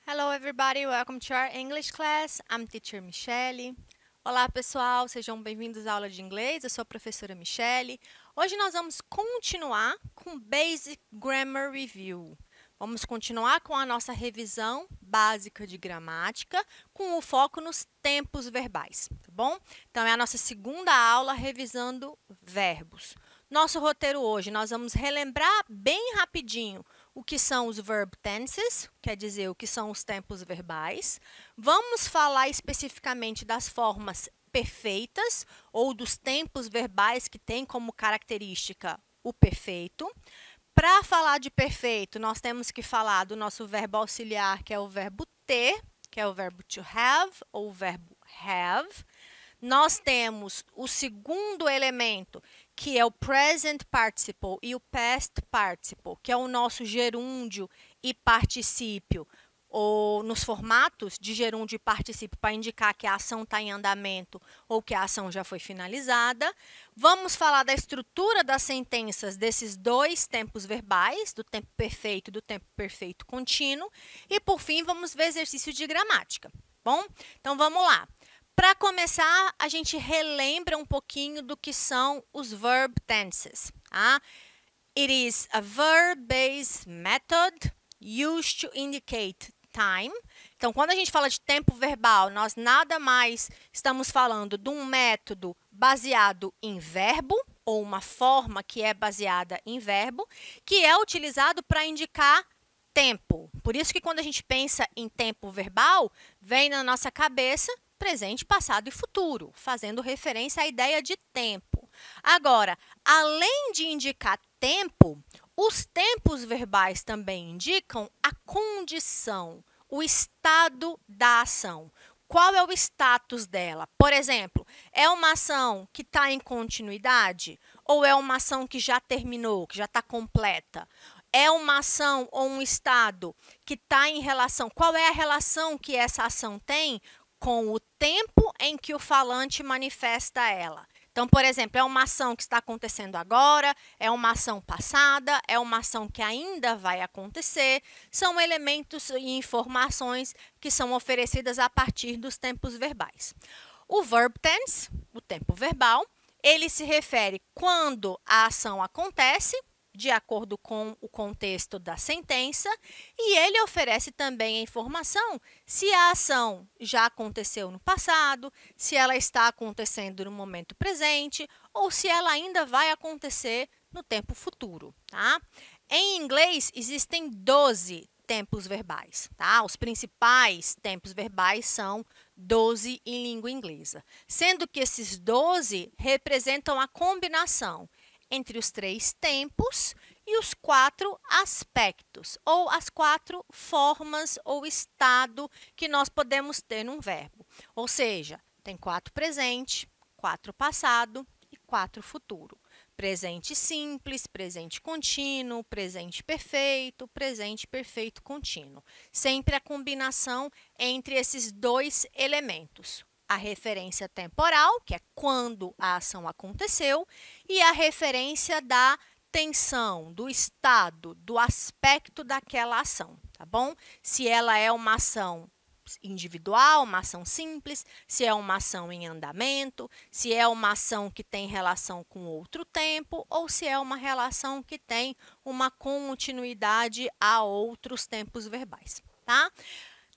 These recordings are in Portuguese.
Hello everybody, welcome to our English class. I'm teacher Michelle. Olá pessoal, sejam bem-vindos à aula de inglês. Eu sou a professora Michelle. Hoje nós vamos continuar com Basic Grammar Review. Vamos continuar com a nossa revisão básica de gramática, com o foco nos tempos verbais, tá bom? Então, é a nossa segunda aula revisando verbos. Nosso roteiro hoje, nós vamos relembrar bem rapidinho o que são os verb tenses, quer dizer, o que são os tempos verbais. Vamos falar especificamente das formas perfeitas ou dos tempos verbais que têm como característica o perfeito. Para falar de perfeito, nós temos que falar do nosso verbo auxiliar, que é o verbo ter, que é o verbo to have, ou o verbo have. Nós temos o segundo elemento, que é o present participle e o past participle, que é o nosso gerúndio e particípio, ou nos formatos de gerúndio e particípio para indicar que a ação está em andamento ou que a ação já foi finalizada. Vamos falar da estrutura das sentenças desses dois tempos verbais, do tempo perfeito e do tempo perfeito contínuo. E, por fim, vamos ver exercício de gramática. Bom, então vamos lá. Para começar, a gente relembra um pouquinho do que são os verb tenses. Tá? It is a verb-based method used to indicate time. Então, quando a gente fala de tempo verbal, nós nada mais estamos falando de um método baseado em verbo, ou uma forma que é baseada em verbo, que é utilizado para indicar tempo. Por isso que quando a gente pensa em tempo verbal, vem na nossa cabeça presente, passado e futuro, fazendo referência à ideia de tempo. Agora, além de indicar tempo, os tempos verbais também indicam a condição, o estado da ação. Qual é o status dela? Por exemplo, é uma ação que está em continuidade ou é uma ação que já terminou, que já está completa? É uma ação ou um estado que está em relação... Qual é a relação que essa ação tem com o tempo em que o falante manifesta ela? Então, por exemplo, é uma ação que está acontecendo agora, é uma ação passada, é uma ação que ainda vai acontecer. São elementos e informações que são oferecidas a partir dos tempos verbais. O verb tense, o tempo verbal, ele se refere quando a ação acontece, de acordo com o contexto da sentença, e ele oferece também a informação se a ação já aconteceu no passado, se ela está acontecendo no momento presente ou se ela ainda vai acontecer no tempo futuro, tá? Em inglês, existem 12 tempos verbais, tá? Os principais tempos verbais são 12 em língua inglesa, sendo que esses 12 representam a combinação entre os 3 tempos e os 4 aspectos, ou as 4 formas ou estado que nós podemos ter num verbo. Ou seja, tem 4 presente, 4 passado e 4 futuro. Presente simples, presente contínuo, presente perfeito contínuo. Sempre a combinação entre esses dois elementos. A referência temporal, que é quando a ação aconteceu, e a referência da tensão, do estado, do aspecto daquela ação, tá bom? Se ela é uma ação individual, uma ação simples, se é uma ação em andamento, se é uma ação que tem relação com outro tempo, ou se é uma relação que tem uma continuidade a outros tempos verbais, tá?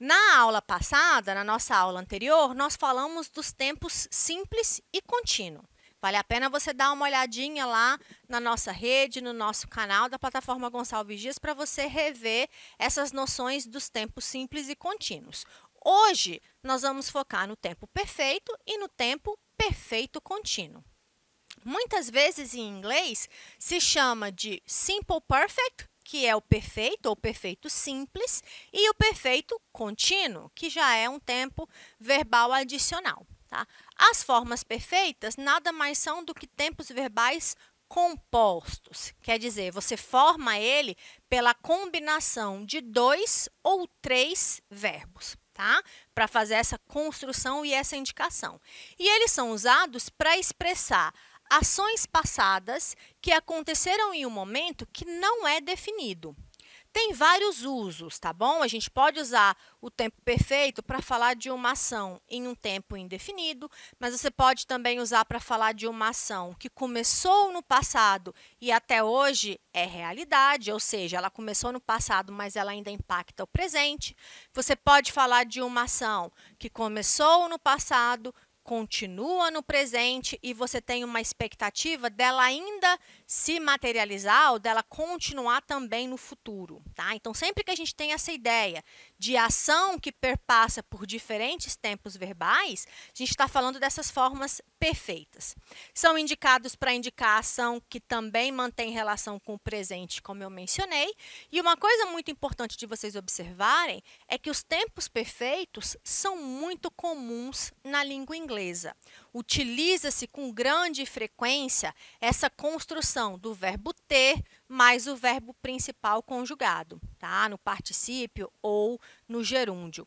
Na aula passada, na nossa aula anterior, nós falamos dos tempos simples e contínuo. Vale a pena você dar uma olhadinha lá na nossa rede, no nosso canal da plataforma Gonçalves Dias, para você rever essas noções dos tempos simples e contínuos. Hoje, nós vamos focar no tempo perfeito e no tempo perfeito contínuo. Muitas vezes, em inglês, se chama de simple perfect, que é o perfeito ou perfeito simples, e o perfeito contínuo, que já é um tempo verbal adicional. Tá? As formas perfeitas nada mais são do que tempos verbais compostos. Quer dizer, você forma ele pela combinação de 2 ou 3 verbos. Tá? tá? Para fazer essa construção e essa indicação. E eles são usados para expressar ações passadas que aconteceram em um momento que não é definido. Tem vários usos, tá bom? A gente pode usar o tempo perfeito para falar de uma ação em um tempo indefinido, mas você pode também usar para falar de uma ação que começou no passado e até hoje é realidade, ou seja, ela começou no passado, mas ela ainda impacta o presente. Você pode falar de uma ação que começou no passado, continua no presente e você tem uma expectativa dela ainda se materializar ou dela continuar também no futuro, tá? Então, sempre que a gente tem essa ideia de ação que perpassa por diferentes tempos verbais, a gente está falando dessas formas perfeitas. São indicados para indicar a ação que também mantém relação com o presente, como eu mencionei. E uma coisa muito importante de vocês observarem é que os tempos perfeitos são muito comuns na língua inglesa. Utiliza-se com grande frequência essa construção do verbo ter mais o verbo principal conjugado, tá? No particípio ou no gerúndio.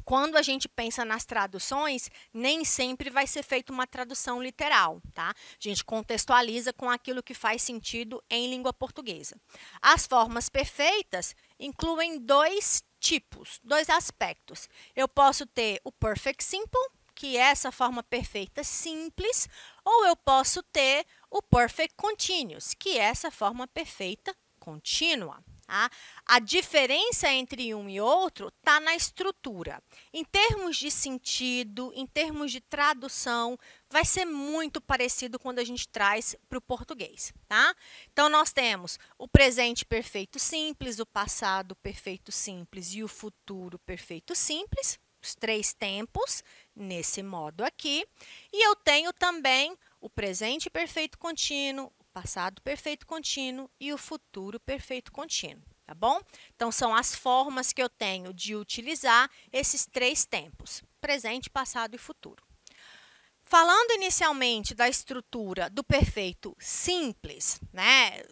Quando a gente pensa nas traduções, nem sempre vai ser feita uma tradução literal, tá? A gente contextualiza com aquilo que faz sentido em língua portuguesa. As formas perfeitas incluem dois tipos, dois aspectos. Eu posso ter o perfect simple, que é essa forma perfeita simples, ou eu posso ter o perfect continuous, que é essa forma perfeita contínua. Tá? A diferença entre um e outro está na estrutura. Em termos de sentido, em termos de tradução, vai ser muito parecido quando a gente traz para o português. Tá? Então, nós temos o presente perfeito simples, o passado perfeito simples e o futuro perfeito simples, os três tempos, nesse modo aqui. E eu tenho também o presente perfeito contínuo, passado perfeito contínuo e o futuro perfeito contínuo, tá bom? Então, são as formas que eu tenho de utilizar esses três tempos, presente, passado e futuro. Falando inicialmente da estrutura do perfeito simples, né?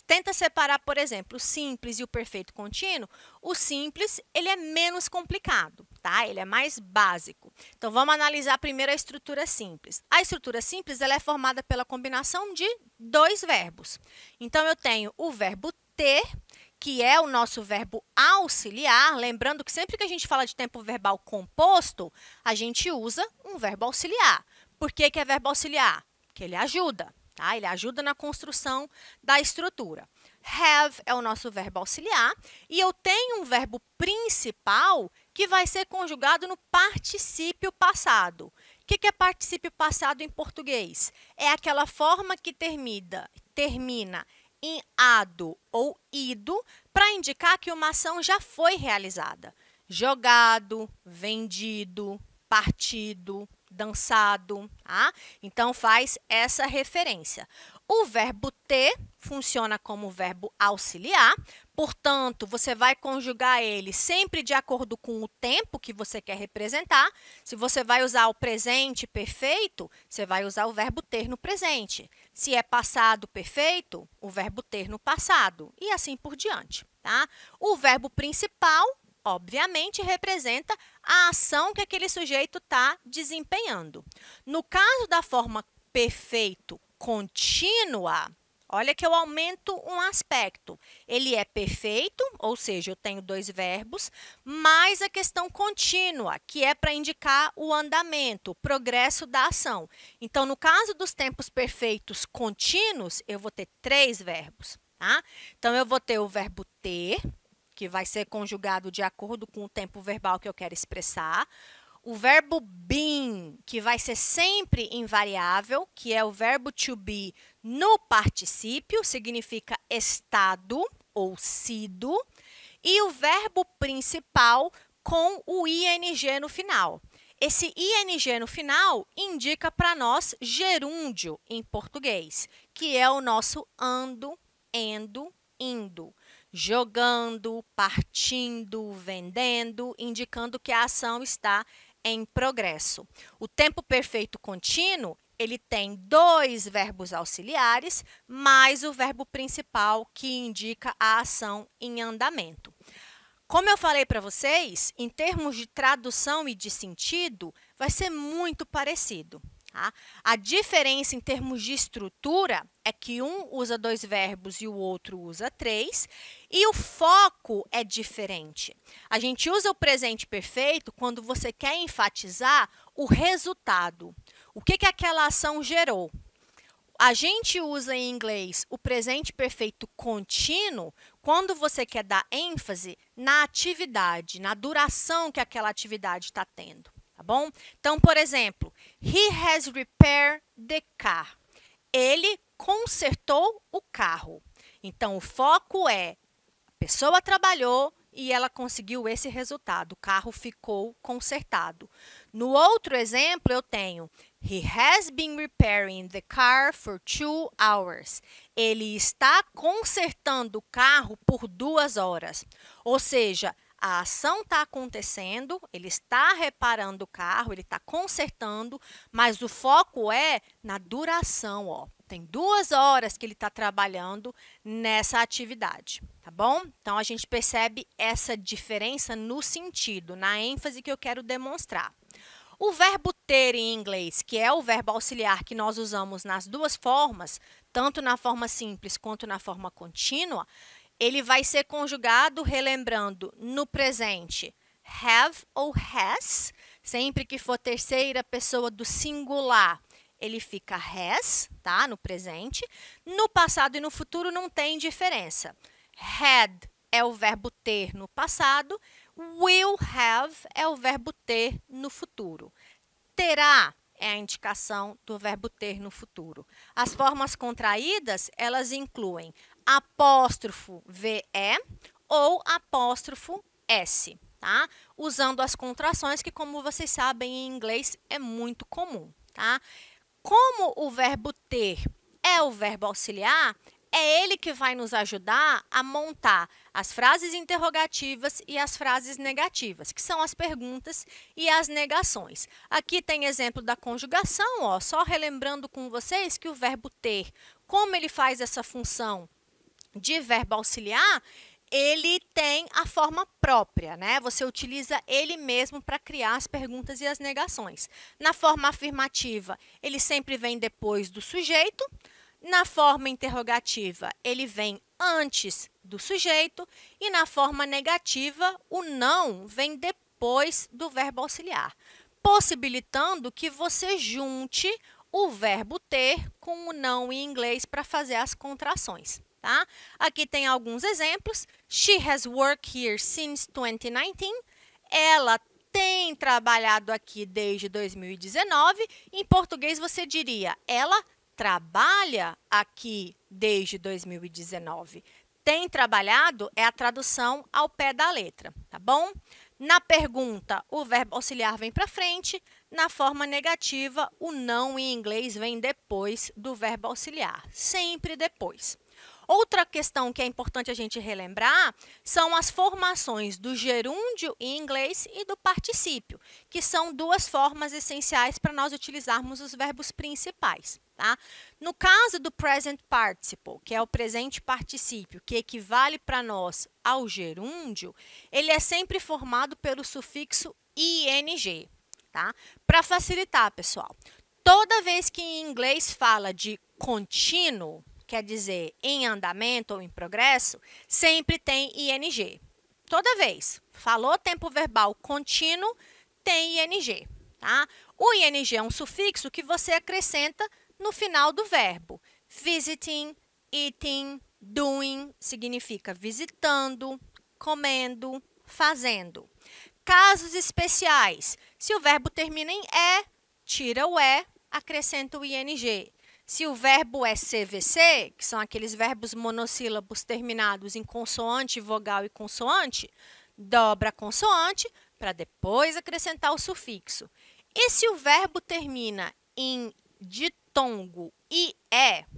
Tenta separar, por exemplo, o simples e o perfeito contínuo. O simples, ele é menos complicado, tá? Ele é mais básico. Então, vamos analisar primeiro a estrutura simples. A estrutura simples, ela é formada pela combinação de dois verbos. Então, eu tenho o verbo ter, que é o nosso verbo auxiliar. Lembrando que sempre que a gente fala de tempo verbal composto, a gente usa um verbo auxiliar. Por que que é verbo auxiliar? Porque ele ajuda. Tá? Ele ajuda na construção da estrutura. Have é o nosso verbo auxiliar e eu tenho um verbo principal que vai ser conjugado no particípio passado. O que é particípio passado em português? É aquela forma que termina em ado ou ido para indicar que uma ação já foi realizada. Jogado, vendido, partido, dançado, tá? Então, faz essa referência. O verbo ter funciona como verbo auxiliar, portanto, você vai conjugar ele sempre de acordo com o tempo que você quer representar. Se você vai usar o presente perfeito, você vai usar o verbo ter no presente. Se é passado perfeito, o verbo ter no passado, e assim por diante, tá? O verbo principal, obviamente, representa a ação que aquele sujeito está desempenhando. No caso da forma perfeito contínua, olha que eu aumento um aspecto. Ele é perfeito, ou seja, eu tenho dois verbos, mais a questão contínua, que é para indicar o andamento, o progresso da ação. Então, no caso dos tempos perfeitos contínuos, eu vou ter três verbos. Tá? Então, eu vou ter o verbo ter, que vai ser conjugado de acordo com o tempo verbal que eu quero expressar. O verbo been, que vai ser sempre invariável, que é o verbo to be no particípio, significa estado ou sido. E o verbo principal com o ing no final. Esse ing no final indica para nós gerúndio em português, que é o nosso ando, endo, indo. Jogando, partindo, vendendo, indicando que a ação está em progresso. O tempo perfeito contínuo, ele tem dois verbos auxiliares, mais o verbo principal que indica a ação em andamento. Como eu falei para vocês, em termos de tradução e de sentido, vai ser muito parecido. Tá? A diferença em termos de estrutura é que um usa 2 verbos e o outro usa 3, e o foco é diferente. A gente usa o presente perfeito quando você quer enfatizar o resultado. O que aquela ação gerou? A gente usa em inglês o presente perfeito contínuo quando você quer dar ênfase na atividade, na duração que aquela atividade está tendo, tá bom? Então, por exemplo, he has repaired the car. Ele consertou o carro. Então, o foco é a pessoa trabalhou e ela conseguiu esse resultado. O carro ficou consertado. No outro exemplo, eu tenho he has been repairing the car for 2 hours. Ele está consertando o carro por 2 horas. Ou seja, a ação está acontecendo, ele está reparando o carro, ele está consertando, mas o foco é na duração, ó. Tem 2 horas que ele está trabalhando nessa atividade, tá bom? Então, a gente percebe essa diferença no sentido, na ênfase que eu quero demonstrar. O verbo ter em inglês, que é o verbo auxiliar que nós usamos nas duas formas, tanto na forma simples quanto na forma contínua, ele vai ser conjugado relembrando no presente have ou has, sempre que for terceira pessoa do singular, ele fica has, tá? No presente. No passado e no futuro não tem diferença. Had é o verbo ter no passado, will have é o verbo ter no futuro. Terá é a indicação do verbo ter no futuro. As formas contraídas, elas incluem apóstrofo VE ou apóstrofo S, tá? Usando as contrações que, como vocês sabem, em inglês é muito comum, tá? Como o verbo ter é o verbo auxiliar, é ele que vai nos ajudar a montar as frases interrogativas e as frases negativas, que são as perguntas e as negações. Aqui tem exemplo da conjugação, ó, só relembrando com vocês que o verbo ter, como ele faz essa função de verbo auxiliar, ele tem a forma própria, né? Você utiliza ele mesmo para criar as perguntas e as negações. Na forma afirmativa, ele sempre vem depois do sujeito. Na forma interrogativa, ele vem antes do sujeito. E na forma negativa, o não vem depois do verbo auxiliar, possibilitando que você junte o verbo ter com o não em inglês para fazer as contrações. Tá? Aqui tem alguns exemplos. She has worked here since 2019. Ela tem trabalhado aqui desde 2019. Em português, você diria, ela trabalha aqui desde 2019. Tem trabalhado é a tradução ao pé da letra, tá bom? Na pergunta, o verbo auxiliar vem para frente. Na forma negativa, o não em inglês vem depois do verbo auxiliar, sempre depois. Outra questão que é importante a gente relembrar são as formações do gerúndio em inglês e do particípio, que são duas formas essenciais para nós utilizarmos os verbos principais. Tá? No caso do present participle, que é o presente particípio, que equivale para nós ao gerúndio, ele é sempre formado pelo sufixo ing. Tá? Para facilitar, pessoal, toda vez que em inglês fala de contínuo, quer dizer em andamento ou em progresso, sempre tem ing. Toda vez. Falou tempo verbal contínuo, tem ing. Tá? O ing é um sufixo que você acrescenta no final do verbo. Visiting, eating, doing significa visitando, comendo, fazendo. Casos especiais. Se o verbo termina em E, tira o E, acrescenta o ing. Se o verbo é CVC, que são aqueles verbos monossílabos terminados em consoante, vogal e consoante, dobra a consoante para depois acrescentar o sufixo. E se o verbo termina em ditongo IE,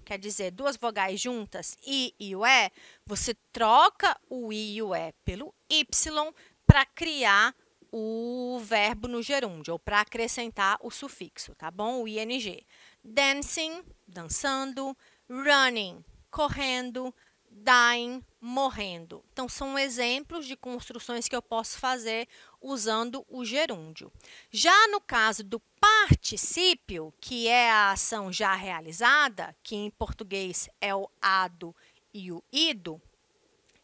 quer dizer, duas vogais juntas, I e o E, você troca o I e o E pelo Y para criar o verbo no gerúndio, ou para acrescentar o sufixo, tá bom? O ing. Dancing, dançando. Running, correndo. dying, morrendo. Então, são exemplos de construções que eu posso fazer usando o gerúndio. Já no caso do particípio, que é a ação já realizada, que em português é o ado e o ido,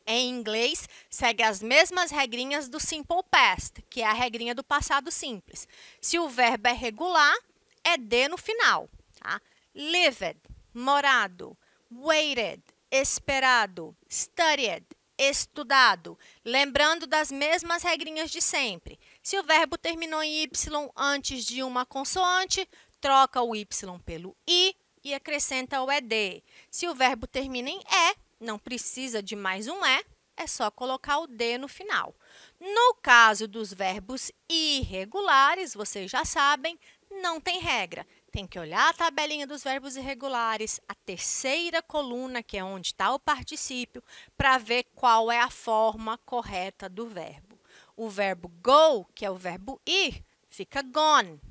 em inglês segue as mesmas regrinhas do simple past, que é a regrinha do passado simples. Se o verbo é regular, é de no final. Tá? Lived, morado, waited, esperado, studied, estudado. Lembrando das mesmas regrinhas de sempre. Se o verbo terminou em Y antes de uma consoante, troca o Y pelo I e acrescenta o ED. Se o verbo termina em E, não precisa de mais um é só colocar o D no final. No caso dos verbos irregulares, vocês já sabem, não tem regra. Tem que olhar a tabelinha dos verbos irregulares, a terceira coluna, que é onde está o particípio, para ver qual é a forma correta do verbo. O verbo go, que é o verbo ir, fica gone,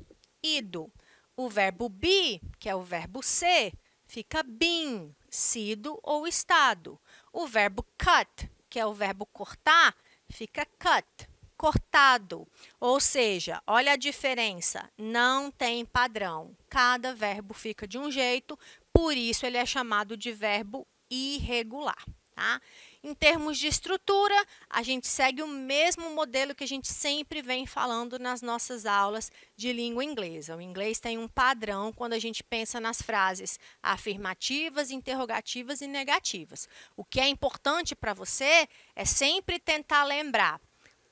ido. O verbo be, que é o verbo ser, fica been, sido ou estado. O verbo cut, que é o verbo cortar, fica cut, cortado. Ou seja, olha a diferença, não tem padrão. Cada verbo fica de um jeito, por isso ele é chamado de verbo irregular. Tá? Em termos de estrutura, a gente segue o mesmo modelo que a gente sempre vem falando nas nossas aulas de língua inglesa. O inglês tem um padrão quando a gente pensa nas frases afirmativas, interrogativas e negativas. O que é importante para você é sempre tentar lembrar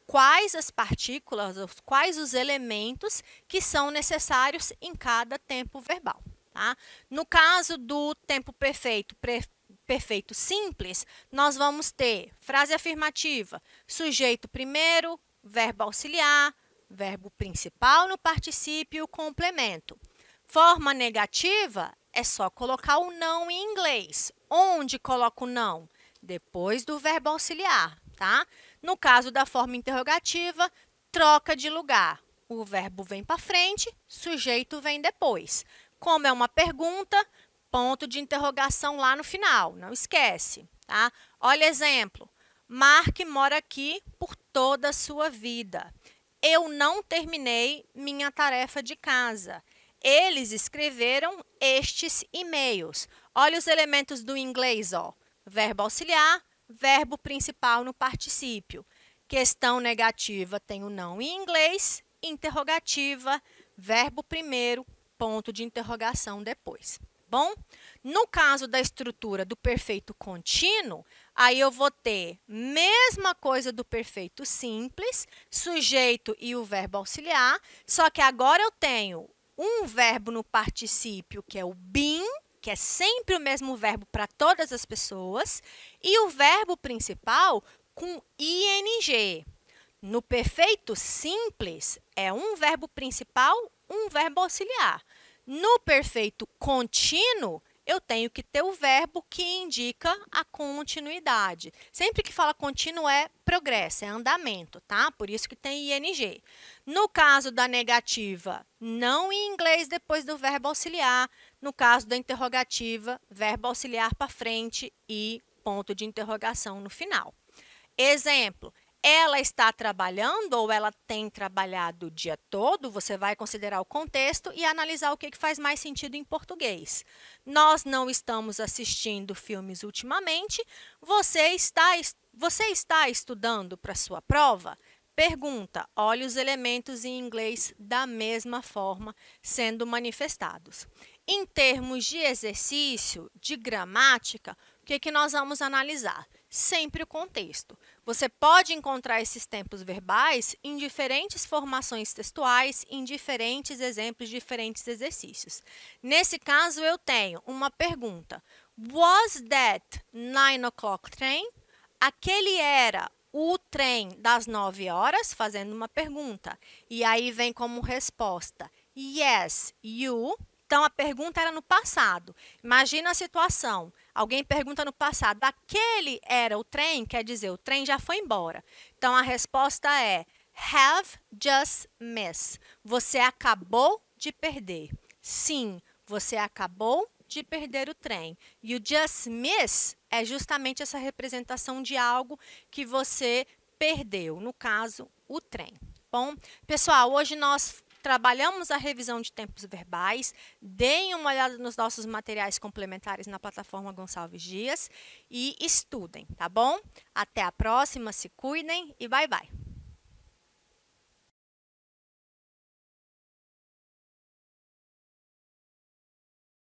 quais as partículas, quais os elementos que são necessários em cada tempo verbal. Tá? No caso do tempo perfeito simples, nós vamos ter frase afirmativa, sujeito primeiro, verbo auxiliar, verbo principal no particípio e o complemento. Forma negativa é só colocar o não em inglês. Onde coloca o não? Depois do verbo auxiliar, tá? No caso da forma interrogativa, troca de lugar. O verbo vem para frente, sujeito vem depois. Como é uma pergunta, ponto de interrogação lá no final, não esquece, tá? Olha exemplo, Mark mora aqui por toda a sua vida. Eu não terminei minha tarefa de casa. Eles escreveram estes e-mails. Olha os elementos do inglês, ó. Verbo auxiliar, verbo principal no particípio. Questão negativa tem o não em inglês, interrogativa, verbo primeiro, ponto de interrogação depois. Bom, no caso da estrutura do perfeito contínuo, aí eu vou ter mesma coisa do perfeito simples, sujeito e o verbo auxiliar, só que agora eu tenho um verbo no particípio, que é o been, que é sempre o mesmo verbo para todas as pessoas, e o verbo principal com ing. No perfeito simples, é um verbo principal, um verbo auxiliar. No perfeito contínuo, eu tenho que ter o verbo que indica a continuidade. Sempre que fala contínuo é progresso, é andamento, tá? Por isso que tem ing. No caso da negativa, não em inglês depois do verbo auxiliar. No caso da interrogativa, verbo auxiliar para frente e ponto de interrogação no final. Exemplo, ela está trabalhando ou ela tem trabalhado o dia todo, você vai considerar o contexto e analisar o que faz mais sentido em português. Nós não estamos assistindo filmes ultimamente, você está estudando para sua prova? Pergunta, olhe os elementos em inglês da mesma forma sendo manifestados. Em termos de exercício, de gramática, o que nós vamos analisar? Sempre o contexto. Você pode encontrar esses tempos verbais em diferentes formações textuais, em diferentes exemplos, diferentes exercícios. Nesse caso, eu tenho uma pergunta. Was that 9 o'clock train? Aquele era o trem das 9 horas? Fazendo uma pergunta. E aí vem como resposta, yes, you. Então, a pergunta era no passado. Imagina a situação. Alguém pergunta no passado, aquele era o trem? Quer dizer, o trem já foi embora. Então, a resposta é have just missed. Você acabou de perder. Sim, você acabou de perder o trem. You just miss é justamente essa representação de algo que você perdeu, no caso, o trem. Bom, pessoal, hoje nós trabalhamos a revisão de tempos verbais. Deem uma olhada nos nossos materiais complementares na plataforma Gonçalves Dias e estudem, tá bom? Até a próxima, se cuidem e bye bye!